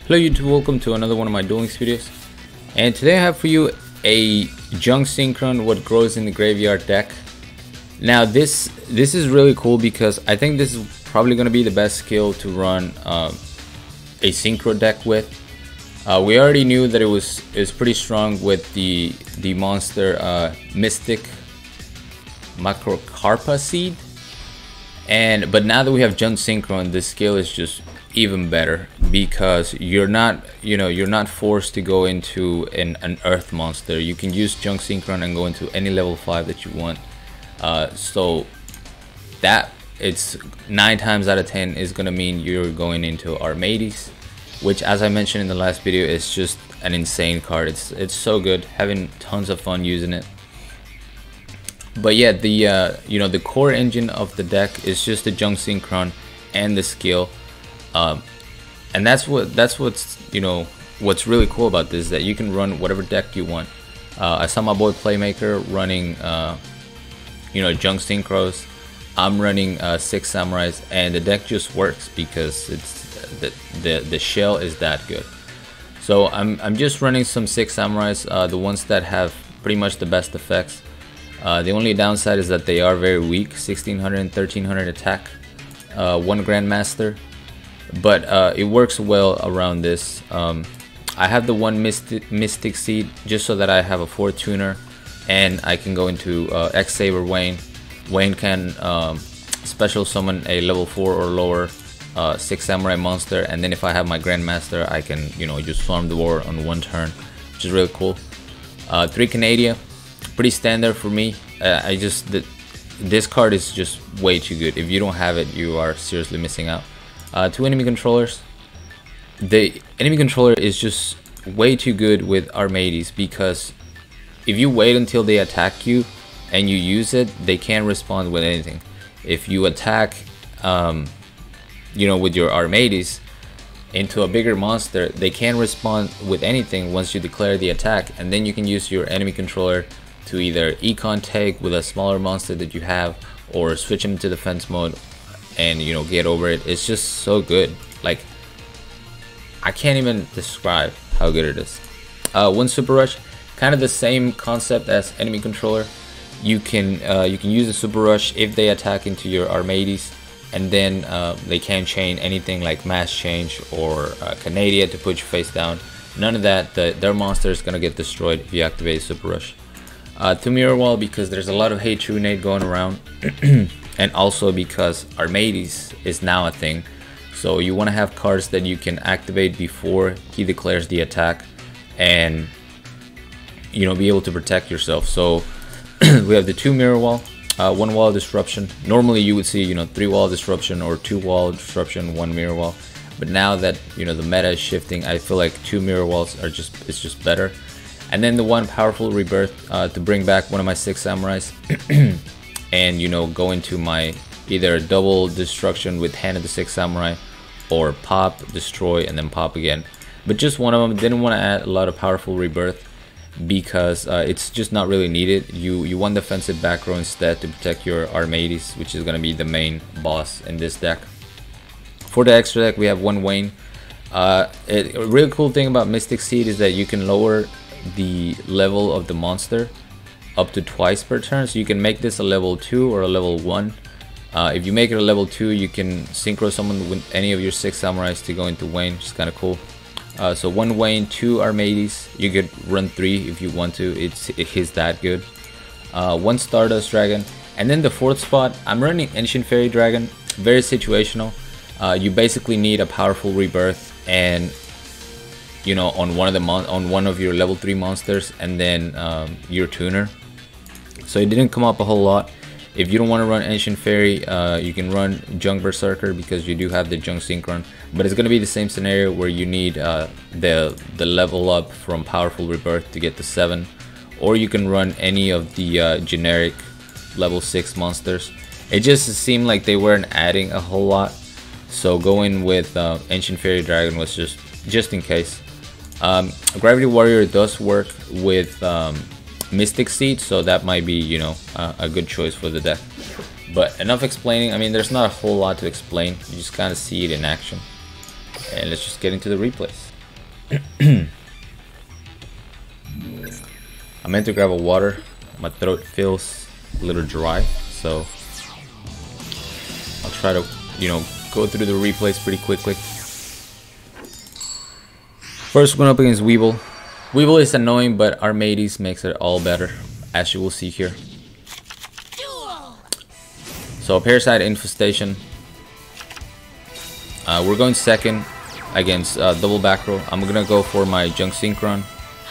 Hello YouTube, welcome to another one of my duellinks videos. And today I have for you a junk synchron what grows in the graveyard deck. Now this is really cool because I think this is probably going to be the best skill to run a synchro deck with. We already knew that it was pretty strong with the monster Mystic Macrocarpa seed, but now that we have junk synchron, this skill is just even better because you're not forced to go into an earth monster. You can use junk synchron and go into any level 5 that you want. So that it's 9 times out of 10 is gonna mean you're going into Armades, which, as I mentioned in the last video, is just an insane card. It's so good, having tons of fun using it. But yeah, the core engine of the deck is just the junk synchron and the skill. And that's what's really cool about this, that you can run whatever deck you want. I saw my boy Playmaker running junk synchros. I'm running 6 samurais, and the deck just works because it's the shell is that good. So I'm just running some 6 samurais, the ones that have pretty much the best effects. The only downside is that they are very weak, 1600 and 1300 attack, 1 grandmaster. But it works well around this. I have the 1 mystic seed just so that I have a 4 tuner, and I can go into X Saber Wayne. Wayne can special summon a level 4 or lower 6 samurai monster, and then if I have my grandmaster, I can just swarm the war on 1 turn, which is really cool. 3 Canada, pretty standard for me. This card is just way too good. If you don't have it, you are seriously missing out. 2 enemy controllers. The enemy controller is just way too good with Armades because if you wait until they attack you and you use it, they can't respond with anything. If you attack with your Armades into a bigger monster, they can't respond with anything once you declare the attack, and then you can use your enemy controller to either econ take with a smaller monster that you have, or switch them to defense mode and get over it. It's just so good. Like, I can't even describe how good it is. 1 super rush, kind of the same concept as enemy controller. You can use a super rush if they attack into your Armades, and then they can't chain anything like mass change or Canada to put you face down. None of that. Their monster is gonna get destroyed if you activate super rush. 2 mirror wall, because there's a lot of hate true nade going around. And also because Armades is now a thing, so you want to have cards that you can activate before he declares the attack, and be able to protect yourself. So we have the 2 mirror wall, 1 wall disruption. Normally you would see 3 wall disruption or 2 wall disruption, 1 mirror wall, but now that the meta is shifting, I feel like 2 mirror walls are just better. And then the 1 powerful rebirth to bring back one of my 6 samurais. And go into my either double destruction with Hand of the 6 Samurai, or pop, destroy, and then pop again. But just one of them. Didn't want to add a lot of powerful rebirth because it's just not really needed. You want defensive back row instead to protect your Armades, which is going to be the main boss in this deck. For the extra deck, we have 1 Wayne. A really cool thing about Mystic Seed is that you can lower the level of the monster up to twice per turn, so you can make this a level 2 or a level 1. If you make it a level 2, you can synchro summon with any of your 6 samurais to go into Wayne, which is kind of cool. So 1 Wayne, 2 Armades. You could run 3 if you want to. It's that good. 1 Stardust Dragon, and then the 4th spot, I'm running Ancient Fairy Dragon. Very situational. You basically need a powerful rebirth and on one of your level 3 monsters, and then your tuner. So it didn't come up a whole lot. If you don't want to run Ancient Fairy, you can run Junk Berserker because you do have the junk synchron, but it's going to be the same scenario where you need the level up from powerful rebirth to get to 7, or you can run any of the generic level 6 monsters. It just seemed like they weren't adding a whole lot, so going with Ancient Fairy Dragon was just in case. Gravity Warrior does work with Mystic Seed, so that might be a good choice for the deck. But enough explaining. I mean, there's not a whole lot to explain. You just kind of see it in action. And let's just get into the replays. I meant to grab a water. My throat feels a little dry, so I'll try to, go through the replays pretty quickly. First one up against Weevil. Weevil is annoying, but our mateys makes it all better, as you will see here. So Parasite Infestation. We're going second against double back row. I'm gonna go for my Junk Synchron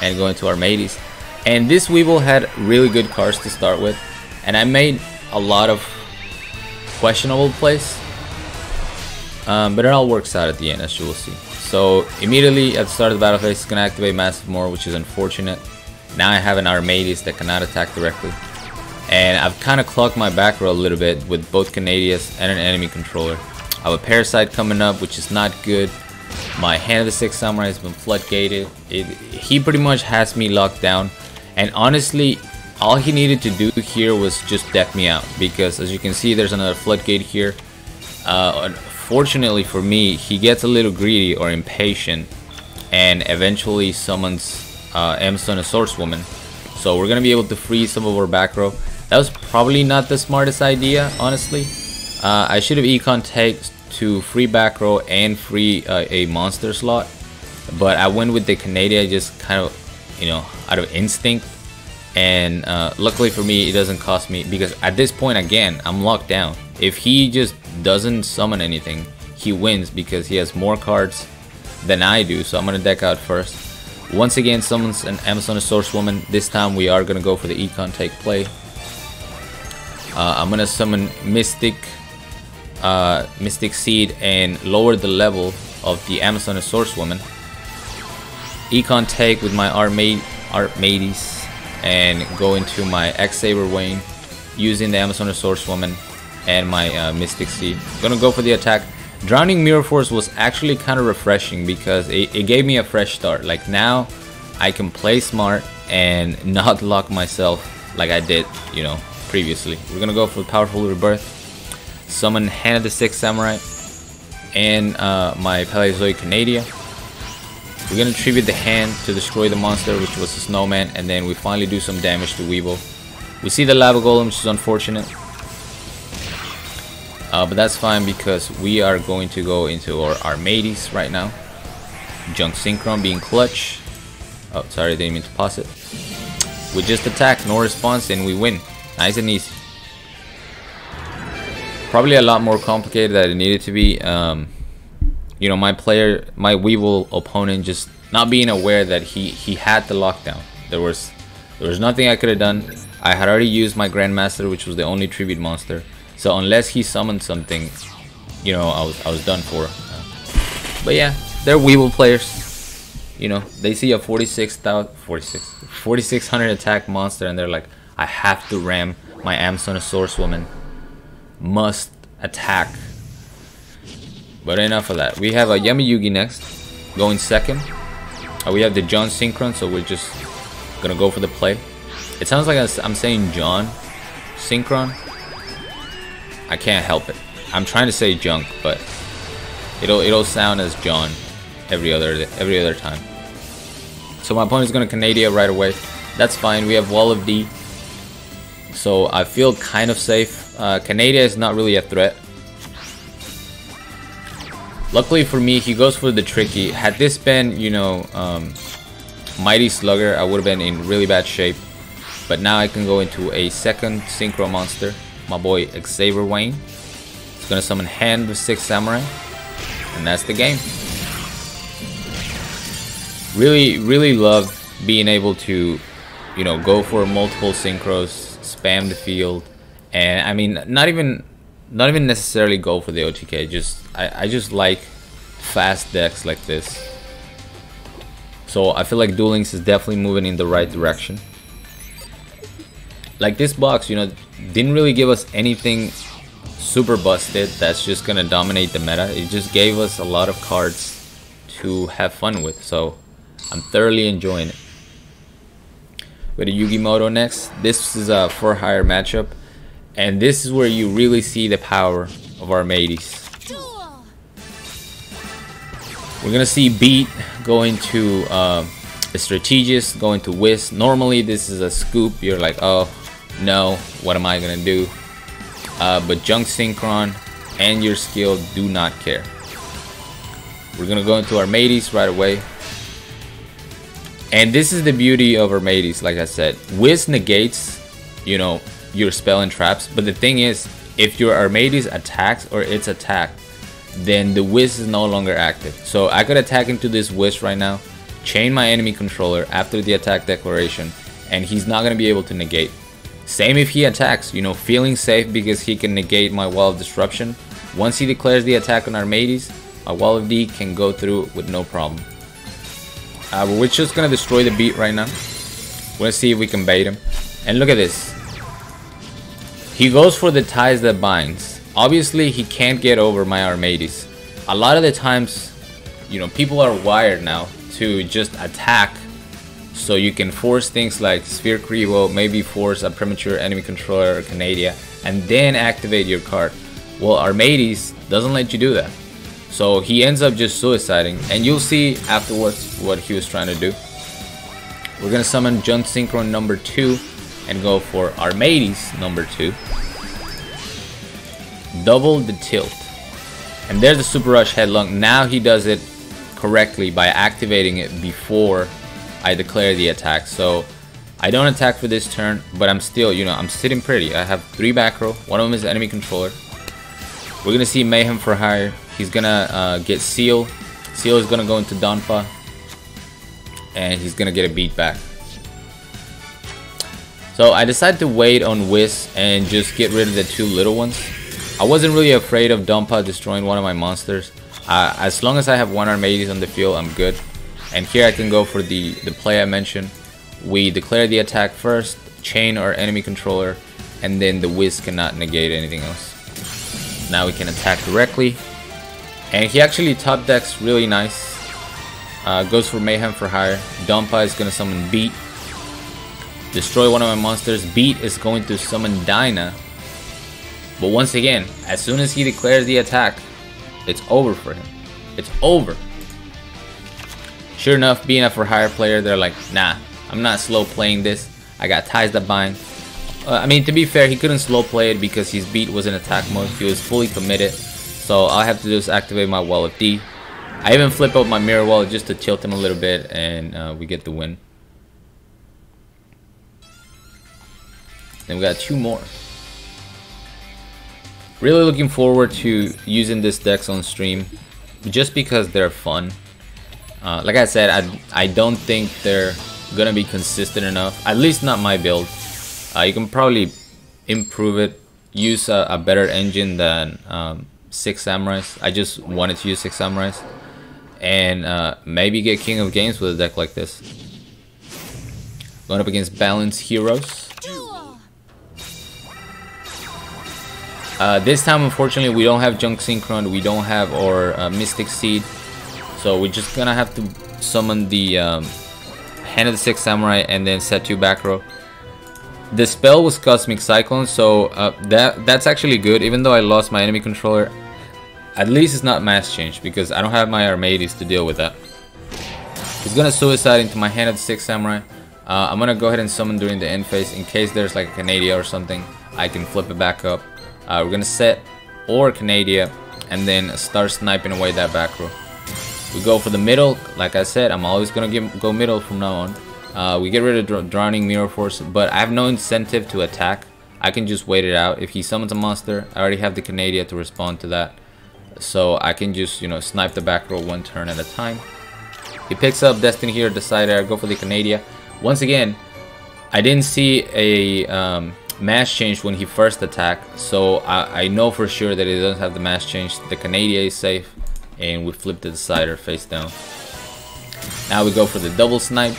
and go into our mateys. And this Weevil had really good cards to start with, and I made a lot of questionable plays, but it all works out at the end, as you will see. So immediately at the start of the battle phase, it's gonna activate Massive More, which is unfortunate. Now I have an Armades that cannot attack directly, and I've kind of clogged my back row a little bit with both Canadias and an enemy controller. I have a Parasite coming up, which is not good. My Hand of the Sixth Samurai has been floodgated. He pretty much has me locked down, and honestly, all he needed to do here was just deck me out, because as you can see, there's another floodgate here. Unfortunately for me, he gets a little greedy or impatient and eventually summons Amazon, a Swordswoman. So we're gonna be able to free some of our back row. That was probably not the smartest idea, honestly. I should have econ tagged to free back row and free a monster slot, but I went with the Canadian just kind of, out of instinct. And luckily for me, it doesn't cost me, because at this point, again, I'm locked down. If he just doesn't summon anything, he wins because he has more cards than I do. So I'm gonna deck out first. Once again, summons an Amazon, a Swordswoman. This time we are gonna go for the econ take play. I'm gonna summon Mystic Seed and lower the level of the Amazon, a Swordswoman. Econ take with my Armades and go into my X-Saber Wayne using the Amazon, a Swordswoman and my Mystic Seed. Gonna go for the attack. Drowning Mirror Force was actually kind of refreshing because it gave me a fresh start. Like, now I can play smart and not lock myself like I did, previously. We're gonna go for Powerful Rebirth. Summon Hand of the Sixth Samurai and my Paleozoic Canadia. We're gonna tribute the hand to destroy the monster, which was a snowman, and then we finally do some damage to Weevil. We see the Lava Golem, which is unfortunate. But that's fine because we are going to go into our Armades right now. Junk Synchron being clutch. Oh, sorry, I didn't mean to pause it. We just attack, no response, and we win. Nice and easy. Probably a lot more complicated than it needed to be. My Weevil opponent just not being aware that he had the lockdown. There was nothing I could have done. I had already used my Grandmaster, which was the only tribute monster. So unless he summoned something, I was done for. But yeah, they're Weevil players. They see a 4600 attack monster and they're like, I have to ram my Amazon, a Swordswoman. Must attack. But enough of that. We have a Yami Yugi next, going second. We have the John Synchron, so we're just gonna go for the play. It sounds like I'm saying John Synchron. I can't help it. I'm trying to say junk, but it'll sound as John every other time. So my opponent's gonna Canadia right away. That's fine. We have Wall of D, so I feel kind of safe. Canadia is not really a threat. Luckily for me, he goes for the tricky. Had this been, Mighty Slugger, I would have been in really bad shape. But now I can go into a second Synchro monster. My boy X-Saber Wayne. He's gonna summon Hand of the Sixth Samurai. And that's the game. Really love being able to, go for multiple synchros, spam the field, and I mean, not even necessarily go for the OTK. I just like fast decks like this. So I feel like Duel Links is definitely moving in the right direction. Like, this box, didn't really give us anything super busted that's just gonna dominate the meta. It just gave us a lot of cards to have fun with, so I'm thoroughly enjoying it. With a Yugi Moto next. This is a for hire matchup, and this is where you really see the power of our mateys. We're gonna see beat going to a strategist, going to whiz. Normally this is a scoop. You're like, oh no, what am I gonna do? But junk synchron and your skill do not care. We're gonna go into our mateys right away. And this is the beauty of our mateys, like I said. Whiz negates, you know, your spell and traps. But the thing is, if your Armades attacks or it's attacked, then the whiz is no longer active. So I could attack into this whiz right now, chain my enemy controller after the attack declaration, and he's not gonna be able to negate. Same if he attacks, you know, feeling safe because he can negate my wall of disruption. Once he declares the attack on Armades, my wall of D can go through with no problem. We're just gonna destroy the beat right now. We're gonna see if we can bait him. And look at this. He goes for the ties that binds. Obviously, he can't get over my Armades. A lot of the times, you know, people are wired now to just attack, so you can force things like Sphere Crevo, maybe force a premature enemy controller or Canadia, and then activate your card. Well, Armades doesn't let you do that. So he ends up just suiciding, and you'll see afterwards what he was trying to do. We're gonna summon Junk Synchron number 2 and go for Armades number 2. Double the tilt. And there's the Super Rush Headlong. Now he does it correctly by activating it before I declare the attack. So I don't attack for this turn, but I'm still, you know, I'm sitting pretty. I have 3 back row. One of them is enemy controller. We're gonna see Mayhem for Hire. He's gonna get Seal. Seal is gonna go into Donpha, and he's gonna get a beat back. So I decided to wait on Whiz and just get rid of the 2 little ones. I wasn't really afraid of Donpha destroying one of my monsters. As long as I have 1 Armades on the field, I'm good. And here I can go for the play I mentioned. We declare the attack first, chain our enemy controller, and then the Whiz cannot negate anything else. Now we can attack directly. And he actually top decks really nice. Goes for Mayhem for Hire. Donpha is going to summon Beat. Destroy one of my monsters. Beat is going to summon Dyna. But once again, as soon as he declares the attack, it's over for him. It's over. Sure enough, being a for hire player, they're like, nah, I'm not slow playing this. I got ties that bind. I mean, to be fair, he couldn't slow play it because his beat was in attack mode. He was fully committed. So all I have to do is activate my wall of D. I even flip out my mirror wall just to tilt him a little bit, and we get the win. Then we got 2 more. Really looking forward to using this decks on stream, just because they're fun. Like I said, I don't think they're gonna be consistent enough. At least not my build. You can probably improve it, use a better engine than 6 Samurais. I just wanted to use 6 Samurais, and maybe get King of Games with a deck like this. Going up against Balanced Heroes. This time, unfortunately, we don't have Junk Synchron, we don't have our Mystic Seed, so we're just gonna have to summon the Hand of the 6 Samurai and then set 2 back row. The spell was Cosmic Cyclone, so that's actually good. Even though I lost my enemy controller, at least it's not mass change because I don't have my Armades to deal with that. He's gonna suicide into my Hand of the 6 Samurai. I'm gonna go ahead and summon during the end phase in case there's like a Canadia or something. I can flip it back up. We're gonna set or Canadia and then start sniping away that back row. We go for the middle. Like I said, I'm always gonna go middle from now on. We get rid of Drowning Mirror Force, but I have no incentive to attack. I can just wait it out. If he summons a monster, I already have the Canadia to respond to that, so I can just, you know, snipe the back row 1 turn at a time. He picks up Destiny here, decided I go for the Canadia. Once again, I didn't see a mass change when he first attacked, so I know for sure that it doesn't have the mass change. The Canadia is safe, and we flip the decider face down. Now we go for the double snipe.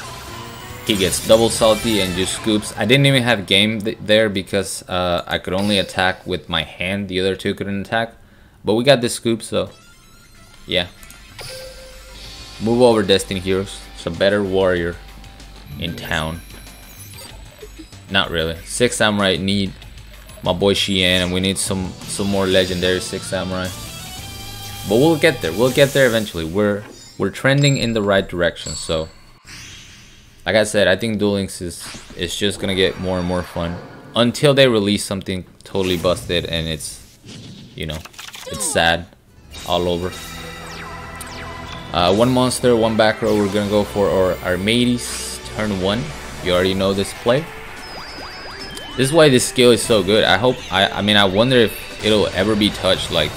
He gets double salty and just scoops. I didn't even have game there because I could only attack with my hand. The other 2 couldn't attack, but we got the scoop, so yeah. Move over, Destiny Heroes. It's a better warrior in town. Not really. 6 Samurai need my boy Xian, and we need some more legendary 6 Samurai. But we'll get there. We'll get there eventually. We're we're trending in the right direction. So like I said, I think Duel Links is just gonna get more and more fun until they release something totally busted and it's, you know, it's sad all over. One monster, one back row. We're gonna go for our Armades turn 1. You already know this play. This is why this skill is so good. I mean, I wonder if it'll ever be touched. Like,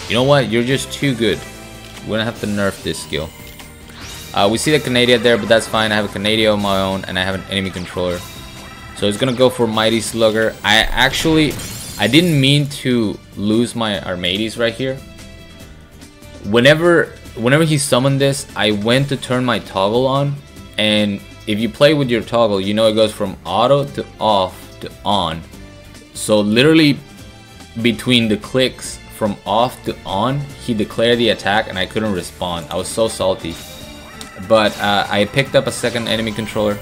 you know what? You're just too good. We're gonna have to nerf this skill. We see the Canadian there, but that's fine. I have a Canadian of my own, and I have an enemy controller. So it's gonna go for Mighty Slugger. I didn't mean to lose my Armades right here. Whenever he summoned this, I went to turn my toggle on, and if you play with your toggle, you know it goes from auto to off to on. So literally between the clicks from off to on, he declared the attack and I couldn't respond. I was so salty. But I picked up a second enemy controller,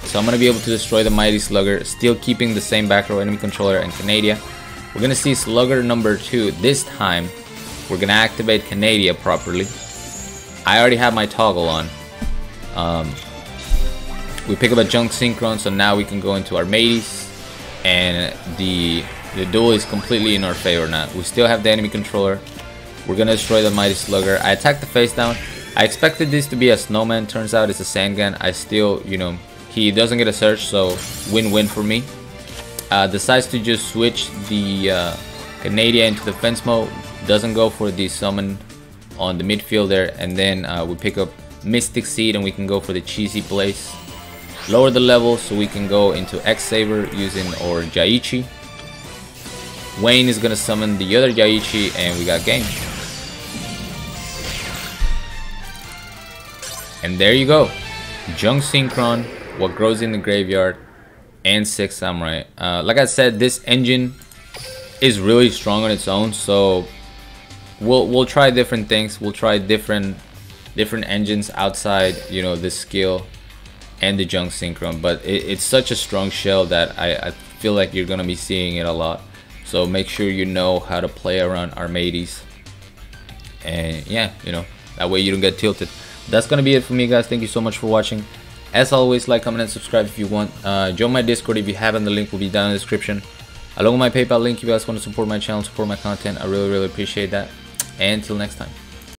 so I'm gonna be able to destroy the Mighty Slugger, still keeping the same back row enemy controller and Canadian. We're gonna see Slugger number 2. This time we're gonna activate Canadian properly. I already have my toggle on. We pick up a junk synchron, so now we can go into Armades, and the duel is completely in our favor now. We still have the enemy controller. We're gonna destroy the Mighty Slugger. I attacked the face down. I expected this to be a snowman. Turns out it's a sand gun. I still, you know, he doesn't get a search, so win-win for me. Decides to just switch the Canadian into defense mode. Doesn't go for the summon on the midfield there, and then we pick up Mystic Seed and we can go for the cheesy place. Lower the level so we can go into X-Saber using our Jaichi. Wayne is gonna summon the other Jaichi and we got game. And there you go. Junk Synchron, what grows in the graveyard, and 6 Samurai. Like I said, this engine is really strong on its own, so we'll try different things. We'll try different engines outside, you know, this skill and the junk synchron, but it's such a strong shell that I feel like you're gonna be seeing it a lot. So make sure you know how to play around Armades, and yeah, you know, that way you don't get tilted. That's gonna be it for me, guys. Thank you so much for watching. As always, like, comment, and subscribe if you want. Join my Discord if you haven't. The link will be down in the description, along with my PayPal link if you guys want to support my channel, support my content. I really appreciate that. And until next time.